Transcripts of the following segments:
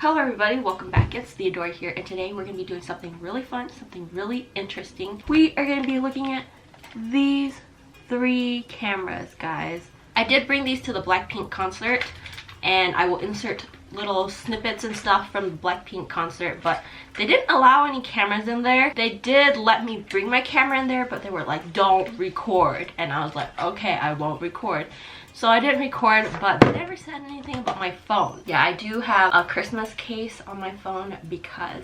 Hello everybody, welcome back. It's itsTeodore here, and today we're going to be doing something really fun, something really interesting. We are going to be looking at these 3 cameras, guys. I did bring these to the BLACKPINK concert, and I will insert little snippets and stuff from the BLACKPINK concert, but they didn't allow any cameras in there. They did let me bring my camera in there, but they were like, don't record. And I was like, okay, I won't record. So I didn't record, but they never said anything about my phone. Yeah, I do have a Christmas case on my phone because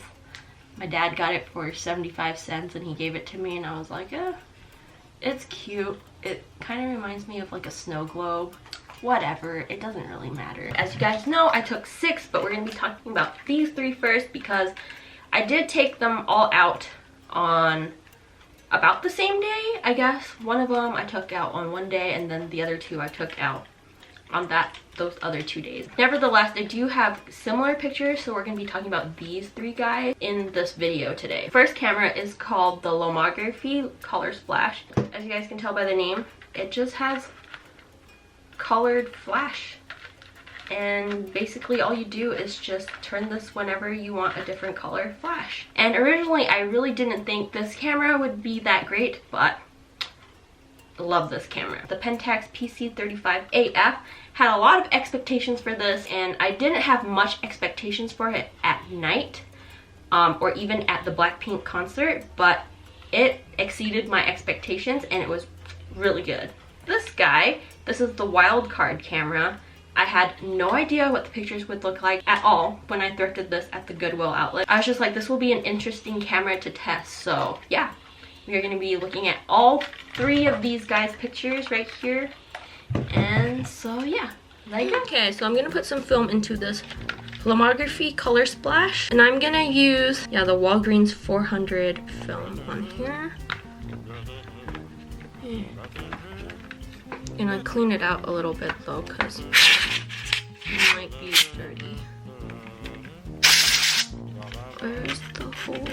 my dad got it for 75 cents and he gave it to me, and I was like, it's cute. It kind of reminds me of like a snow globe. Whatever, it doesn't really matter. As you guys know, I took 6, but we're going to be talking about these 3 first because I did take them all out on about the same day, I guess. One of them I took out on one day, and then the other 2 I took out on those other 2 days. Nevertheless, I do have similar pictures, so we're going to be talking about these 3 guys in this video today. First camera is called the Lomography ColorSplash. As you guys can tell by the name, it just has colored flash, and basically all you do is just turn this whenever you want a different color flash. And originally I really didn't think this camera would be that great, but I love this camera. The Pentax PC35AF had a lot of expectations for this, and I didn't have much expectations for it at night or even at the BLACKPINK concert, but it exceeded my expectations and it was really good. This guy, this is the wild card camera. I had no idea what the pictures would look like at all when I thrifted this at the Goodwill outlet. I was just like, this will be an interesting camera to test. So yeah, we're going to be looking at all 3 of these guys' pictures right here. And so yeah, there you go. Okay, so I'm going to put some film into this Lomography ColorSplash, and I'm going to use, the Walgreens 400 film on here. And I clean it out a little bit though, because it might be dirty. Where's the hole?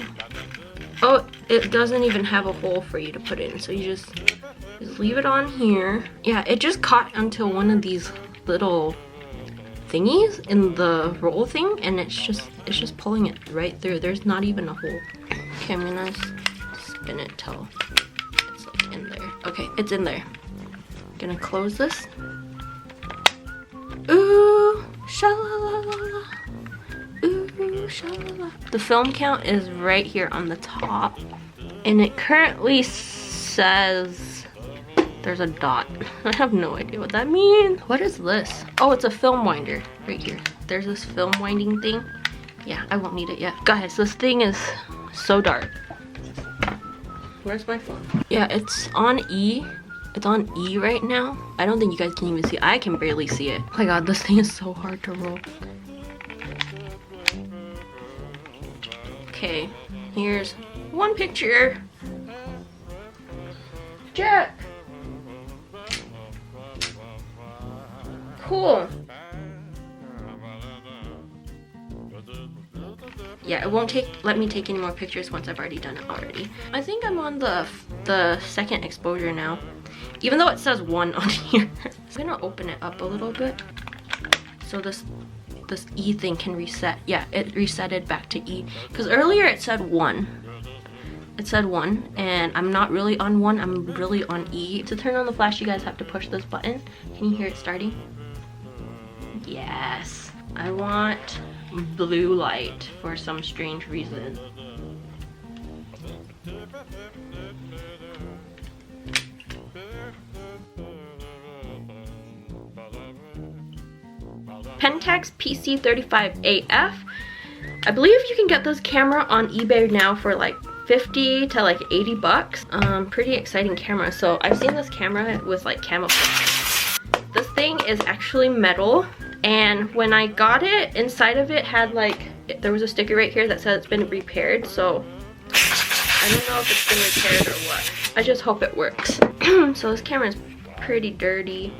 Oh, it doesn't even have a hole for you to put in, so you just leave it on here. Yeah, it just caught onto one of these little thingies in the roll thing, and it's just pulling it right through. There's not even a hole. Okay, I'm gonna spin it till it's like in there. Okay, it's in there. Gonna close this. Ooh, sha-la-la-la-la. Ooh, sha-la-la. The film count is right here on the top, and it currently says there's a dot. I have no idea what that means. What is this? Oh, it's a film winder right here. There's this film winding thing. Yeah, I won't need it yet. Guys, this thing is so dark. Where's my phone? Yeah, it's on E. It's on E right now. I don't think you guys can even see it. I can barely see it. Oh my god, this thing is so hard to roll. Okay, here's one picture. Jack! Cool. Yeah, it won't let me take any more pictures once I've already done it already. I think I'm on the second exposure now, even though it says 1 on here. I'm gonna open it up a little bit so this E thing can reset. Yeah, it resetted back to E, because earlier it said 1. It said 1, and I'm not really on 1, I'm really on E. To turn on the flash, you guys have to push this button. Can you hear it starting? Yes. I want blue light for some strange reason. Pentax PC35AF. I believe you can get this camera on eBay now for like 50 to like 80 bucks. Pretty exciting camera. So I've seen this camera with like camouflage. This thing is actually metal, and when I got it, inside of it had like, there was a sticker right here that said it's been repaired, so I don't know if it's been repaired or what. I just hope it works. So this camera is pretty dirty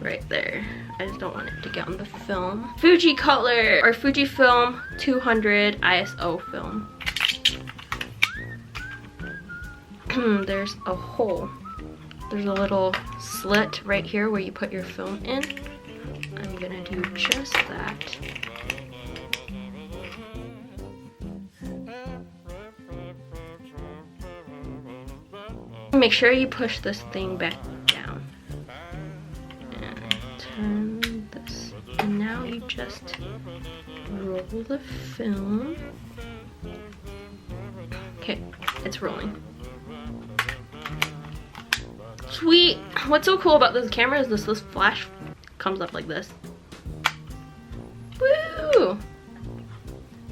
right there. I just don't want it to get on the film. Fuji Color or Fujifilm 200 ISO film. There's a hole. There's a little slit right here where you put your film in. I'm gonna do just that. Make sure you push this thing back down. And turn this. And now you just roll the film. Okay, it's rolling. Sweet! What's so cool about this camera is this flash comes up like this. Woo!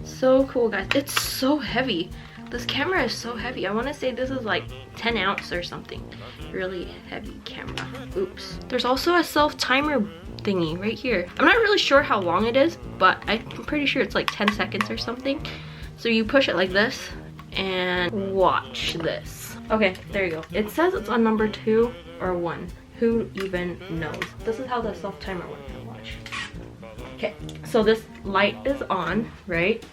So cool, guys. It's so heavy. This camera is so heavy. I want to say this is like 10 ounce or something. Really heavy camera. Oops. There's also a self-timer thingy right here. I'm not really sure how long it is, but I'm pretty sure it's like 10 seconds or something. So you push it like this and watch this. Okay, there you go. It says it's on number 2 or 1. Who even knows? This is how the self-timer works. Watch. Okay, so this light is on, right?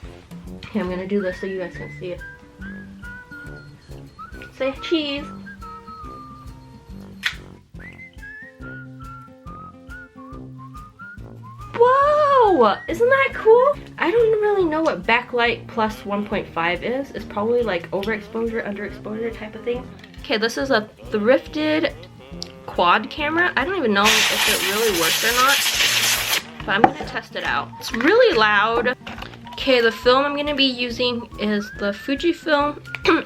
Okay, I'm gonna do this so you guys can see it. Say cheese. Whoa! Isn't that cool? I don't really know what backlight plus 1.5 is. It's probably like overexposure, underexposure type of thing. Okay, this is a thrifted quad camera. I don't even know if it really works or not, but I'm gonna test it out. It's really loud. Okay, the film I'm gonna be using is the Fujifilm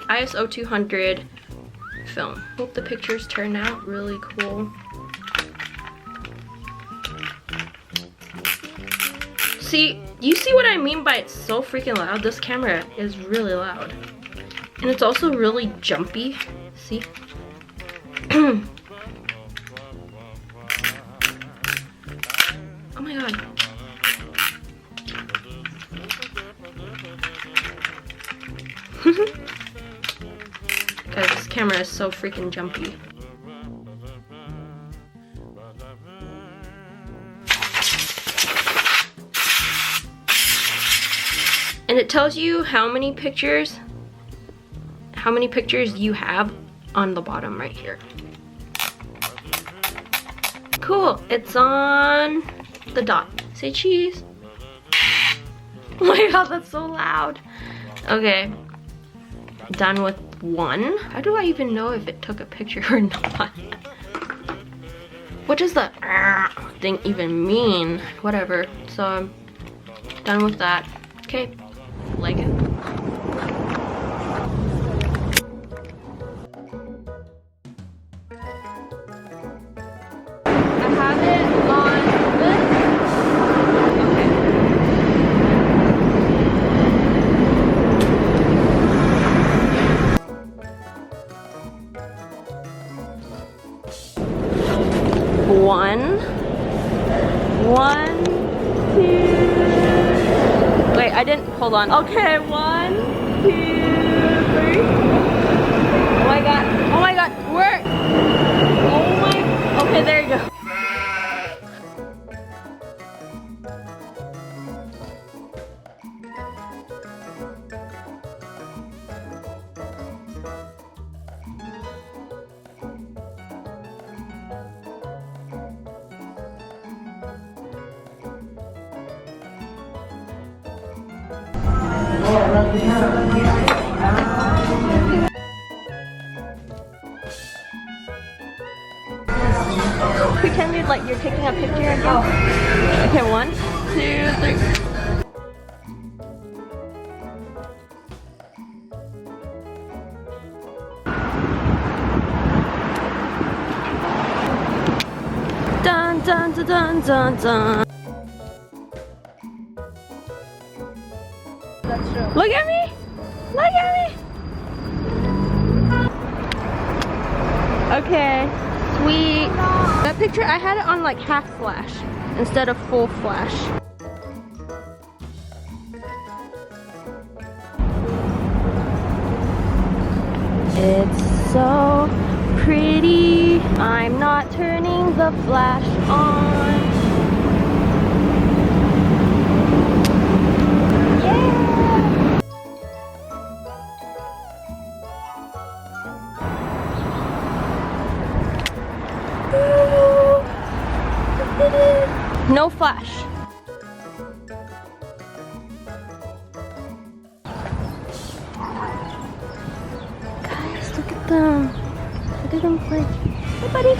ISO 200 film. Hope the pictures turn out really cool. See, you see what I mean by it's so freaking loud? This camera is really loud. And it's also really jumpy. See? Oh my god. Guys, this camera is so freaking jumpy. And it tells you how many pictures you have on the bottom right here. Cool, it's on the dot. Say cheese. Oh my god, that's so loud. Okay, done with 1. How do I even know if it took a picture or not? What does the thing even mean? Whatever, so I'm done with that. Okay, Lego. I have it on this. Okay. 1, 2. Wait, I didn't, hold on. Okay, 1, 2, 3. Oh my god, work! Oh my, okay, there you go. Pretend you're taking a picture again. Okay, 1, 2, 3. Dun dun dun dun dun dun. That's true. Look at me! Look at me! Okay, sweet. That picture, I had it on like half flash instead of full flash. It's so pretty. I'm not turning the flash on. No flash. Guys, look at them. didn't play. Hey, buddy.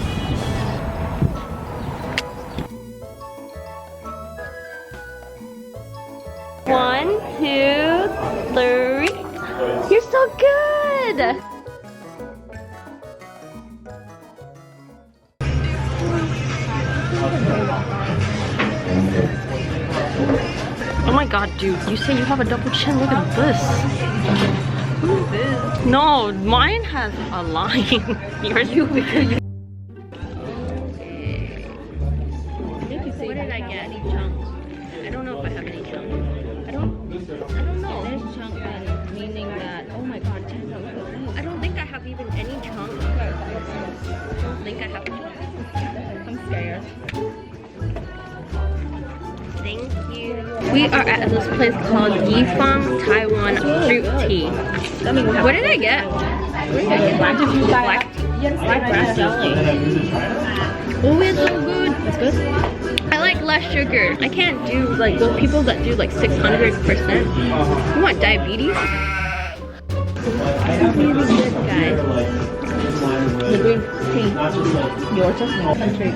One, two, three. You're so good. Oh my god, dude, you say you have a double chin. Look at this. Who is this? No, mine has a line. Yours you. What did I get? Any chunks? I don't know if I have any chunks. I don't know. There's chunk meaning that, oh my god, check out this. I don't think I have even any chunks. I don't think I have chunks. I'm scared. Thank you. We are at this place called Yifang Taiwan Fruit Tea. What did I get? Black grass jelly. Oh, it's so good. It's good. I like less sugar. I can't do like those people that do like 600%. You want diabetes? This is really good, guys. The green tea. Yours just concentrate.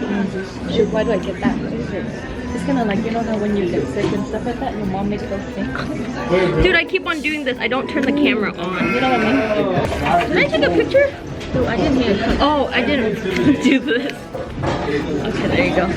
Shoot, why do I get that? What is it? It's kind of like, you know how when you get sick and stuff like that, your mom makes those things. Dude, I keep on doing this. I don't turn the camera on. You know what I mean? Can I take a picture? Oh, I didn't hear you. Oh, I didn't do this. Okay, there you go.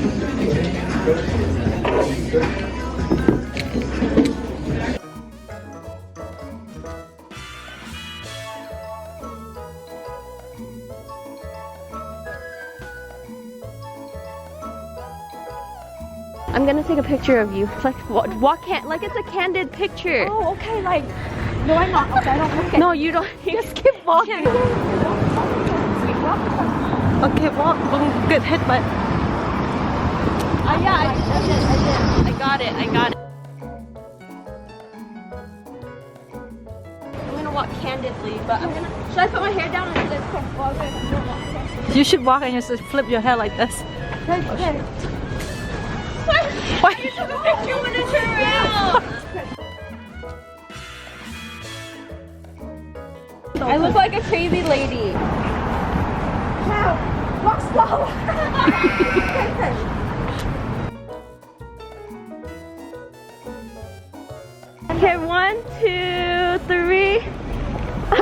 I'm gonna take a picture of you. Like, like it's a candid picture. Oh, okay, like, no, I'm not. Okay, I don't look at No, you don't. Just keep walking. Okay, walk. Don't get hit by. Yeah, I did. I got it. I'm gonna walk candidly, but I'm gonna. Should I put my hair down and just come walk? You should walk and just flip your hair like this. Okay. Why? You took a picture when I turn around. I look like a crazy lady. Now, walk slow. Okay, 1, 2, 3.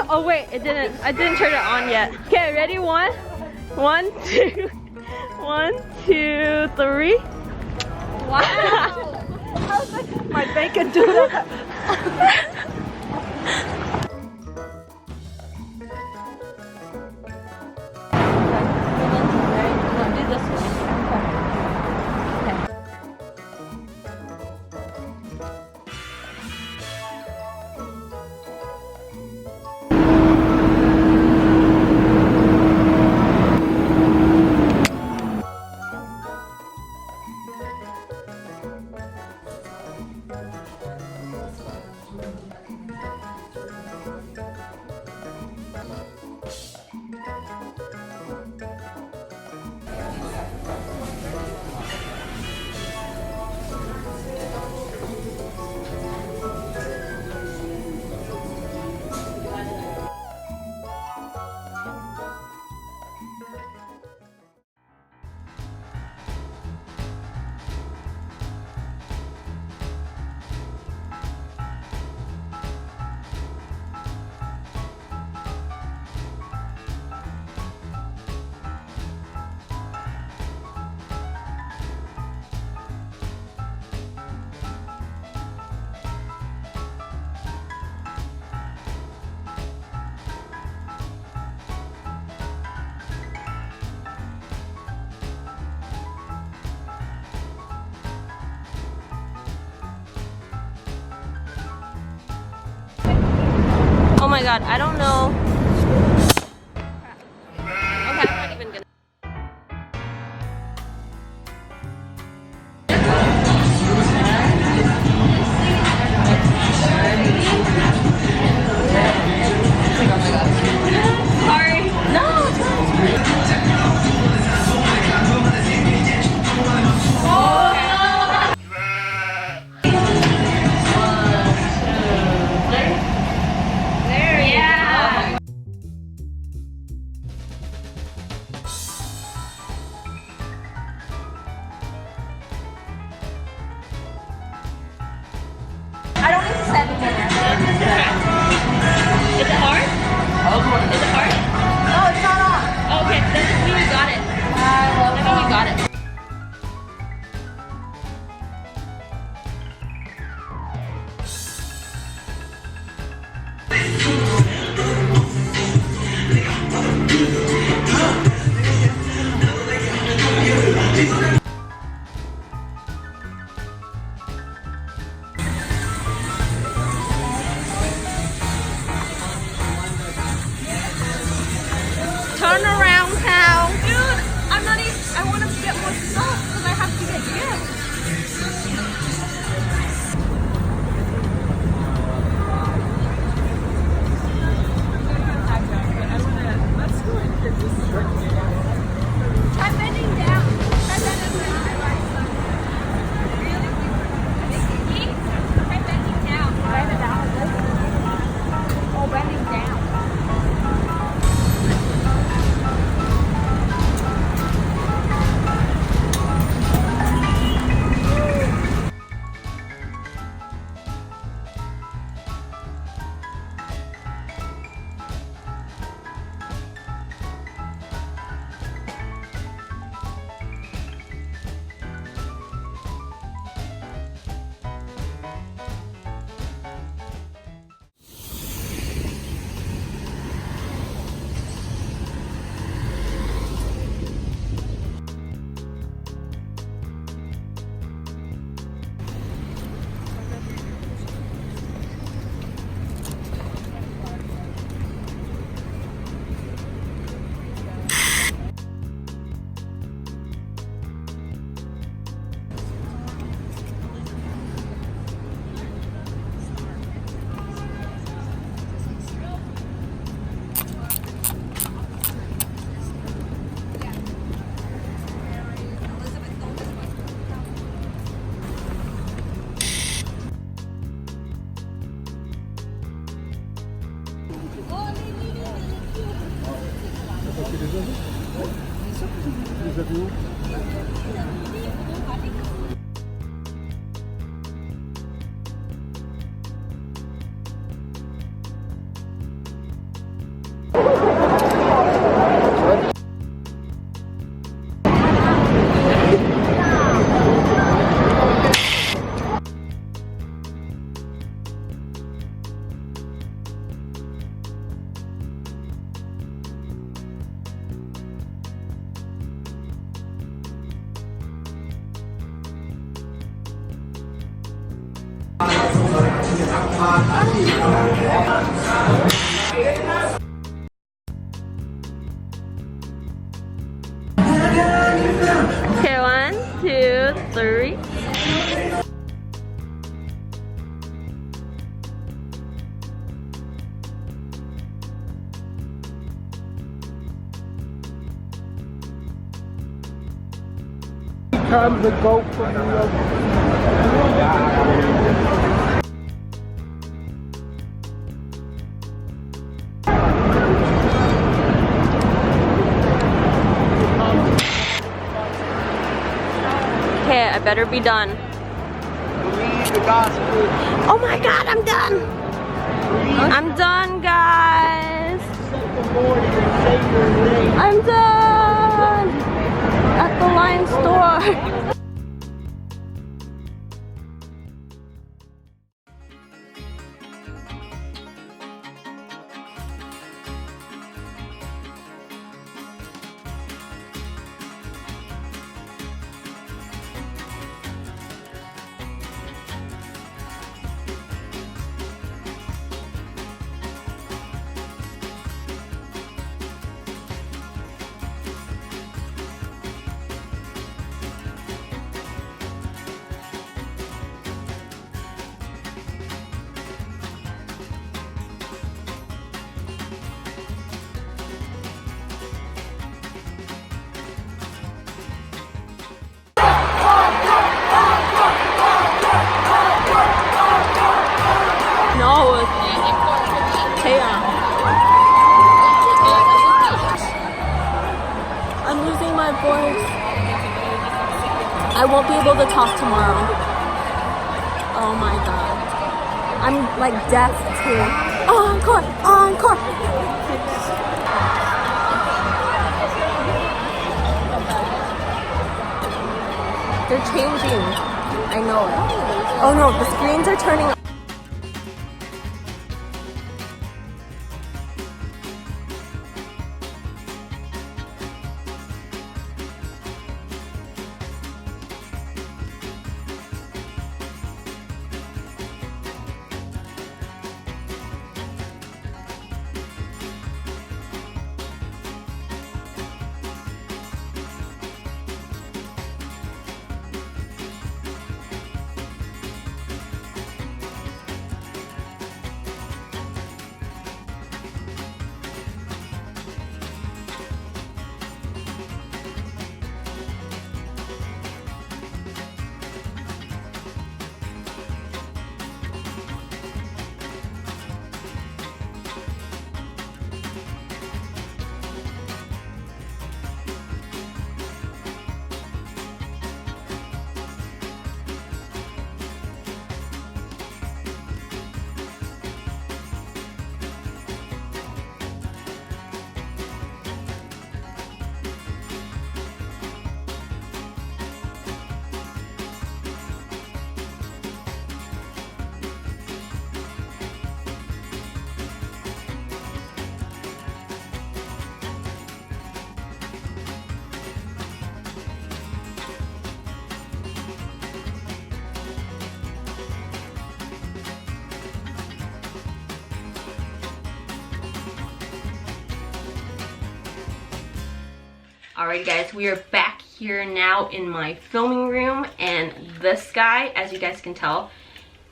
Oh wait, it didn't. I didn't turn it on yet. Okay, ready? 1, 2, 1, 2, 3. Wow. How's like my bacon do that? Oh my god, I don't know. Okay, I'm not even gonna. Sorry. No, it's Okay, 1, 2, 3. Time to go for Okay, I better be done. Believe the gospel. Oh my god, I'm done! I'm done, guys! I'm done! At the Lion store! I'm losing my voice. I won't be able to talk tomorrow. Oh my god. I'm like deaf too. Encore! Encore! They're changing. I know it. Oh no, the screens are turning. Alright guys, we are back here now in my filming room, and this guy, as you guys can tell,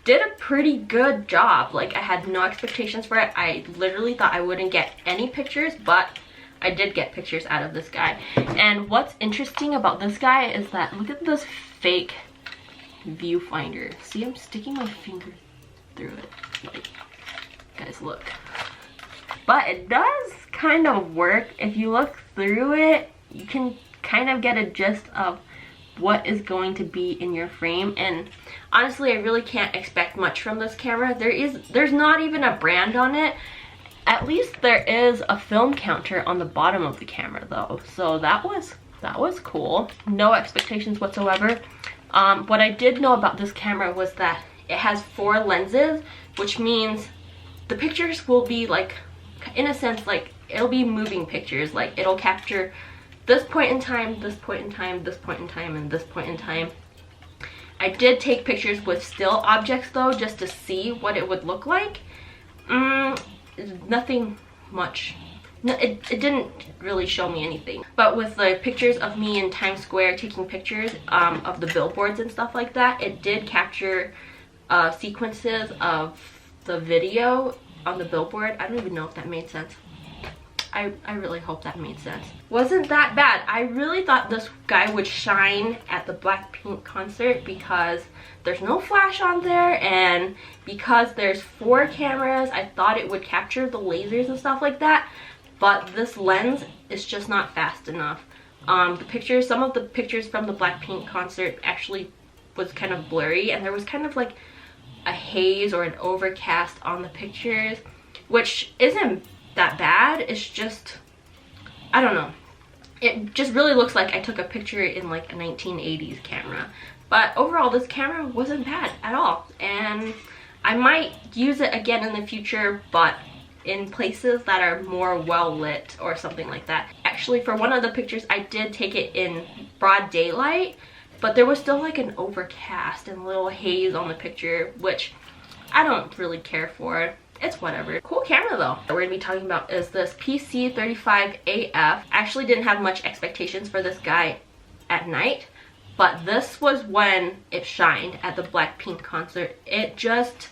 did a pretty good job. Like, I had no expectations for it. I literally thought I wouldn't get any pictures, but I did get pictures out of this guy. And what's interesting about this guy is that, look at this fake viewfinder. See, I'm sticking my finger through it. Like, guys, look. But it does kind of work. If you look through it, you can kind of get a gist of what is going to be in your frame. And honestly, I really can't expect much from this camera. There's not even a brand on it. At least there is a film counter on the bottom of the camera though, so that was cool. No expectations whatsoever. What I did know about this camera was that it has 4 lenses, which means the pictures will be like, in a sense, like it'll be moving pictures. Like it'll capture this point in time, this point in time, this point in time, and this point in time. I did take pictures with still objects though, just to see what it would look like. Nothing much. No, it didn't really show me anything. But with the pictures of me in Times Square taking pictures of the billboards and stuff like that, it did capture sequences of the video on the billboard. I don't even know if that made sense. I really hope that made sense. Wasn't that bad. I really thought this guy would shine at the BLACKPINK concert because there's no flash on there, and because there's 4 cameras, I thought it would capture the lasers and stuff like that. But this lens is just not fast enough. Some of the pictures from the BLACKPINK concert actually was kind of blurry, and there was kind of like a haze or an overcast on the pictures, which isn't that bad. It's just, I don't know. It just really looks like I took a picture in like a 1980s camera. But overall, this camera wasn't bad at all. And I might use it again in the future, but in places that are more well lit or something like that. Actually, for one of the pictures, I did take it in broad daylight, but there was still like an overcast and a little haze on the picture, which I don't really care for. It's whatever. Cool camera though. What we're gonna be talking about is this PC35AF. I actually didn't have much expectations for this guy at night, but this was when it shined at the BLACKPINK concert. It just,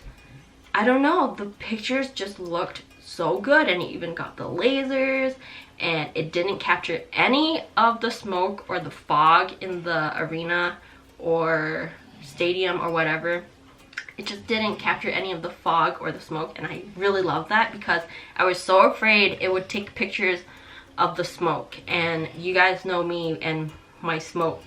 I don't know, the pictures just looked so good, and it even got the lasers, and it didn't capture any of the smoke or the fog in the arena or stadium or whatever. It just didn't capture any of the fog or the smoke, and I really love that because I was so afraid it would take pictures of the smoke. And you guys know me and my smoke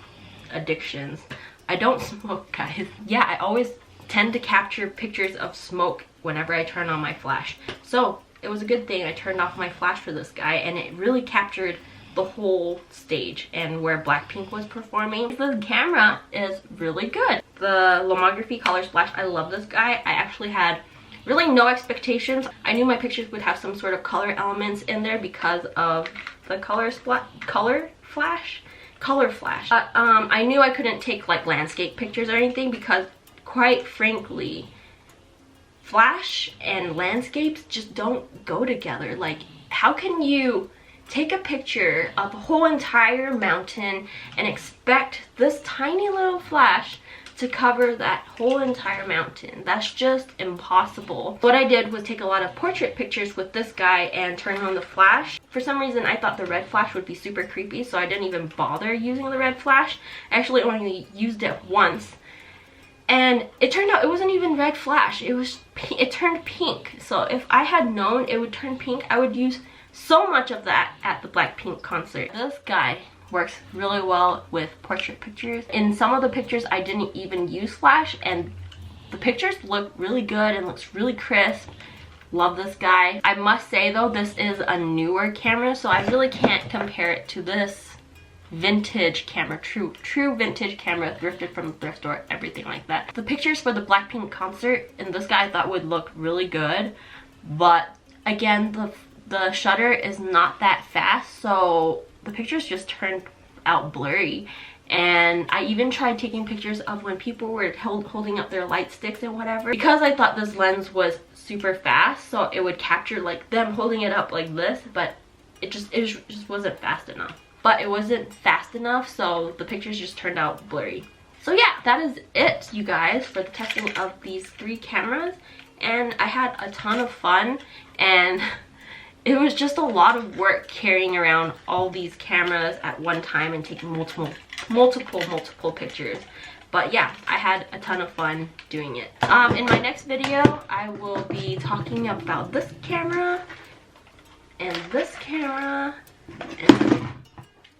addictions. I don't smoke, guys. Yeah, I always tend to capture pictures of smoke whenever I turn on my flash. So it was a good thing I turned off my flash for this guy, and it really captured the whole stage and where BLACKPINK was performing. The camera is really good. The Lomography ColorSplash, I love this guy. I actually had really no expectations. I knew my pictures would have some sort of color elements in there because of the color flash. But I knew I couldn't take like landscape pictures or anything because, quite frankly, flash and landscapes just don't go together. Like, how can you take a picture of a whole entire mountain and expect this tiny little flash to cover that whole entire mountain? That's just impossible. What I did was take a lot of portrait pictures with this guy and turn on the flash. For some reason, I thought the red flash would be super creepy, so I didn't even bother using the red flash. I actually only used it once, and it turned out it wasn't even red flash. It turned pink. So if I had known it would turn pink, I would use so much of that at the BLACKPINK concert. This guy works really well with portrait pictures. In some of the pictures, I didn't even use flash, and the pictures look really good and looks really crisp. Love this guy. I must say though, this is a newer camera, so I really can't compare it to this vintage camera, true vintage camera, thrifted from the thrift store, everything like that. The pictures for the BLACKPINK concert and this guy I thought would look really good, but again, the shutter is not that fast, so the pictures just turned out blurry. And I even tried taking pictures of when people were holding up their light sticks and whatever, because I thought this lens was super fast, so it would capture like them holding it up like this, but it just wasn't fast enough. But it wasn't fast enough, so the pictures just turned out blurry. So yeah, that is it, you guys, for the testing of these 3 cameras. And I had a ton of fun, and it was just a lot of work carrying around all these cameras at one time and taking multiple pictures. But yeah, I had a ton of fun doing it. In my next video, I will be talking about this camera and this camera,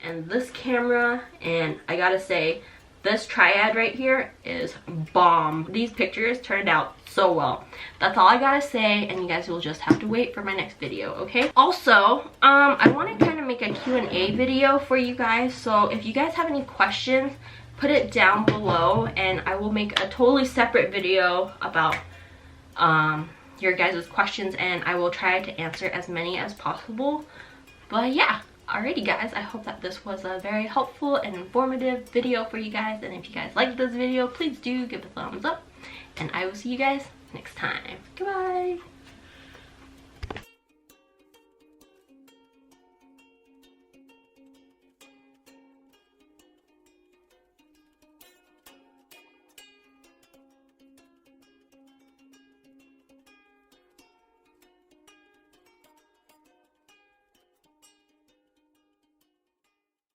and this camera, and I gotta say, this triad right here is bomb. These pictures turned out so well. That's all I gotta say, and you guys will just have to wait for my next video, okay? Also, I want to kind of make a Q&A video for you guys, so if you guys have any questions, put it down below, and I will make a totally separate video about your guys' questions, and I will try to answer as many as possible. But yeah. Alrighty guys, I hope that this was a very helpful and informative video for you guys, and if you guys liked this video, please do give it a thumbs up, and I will see you guys next time. Goodbye!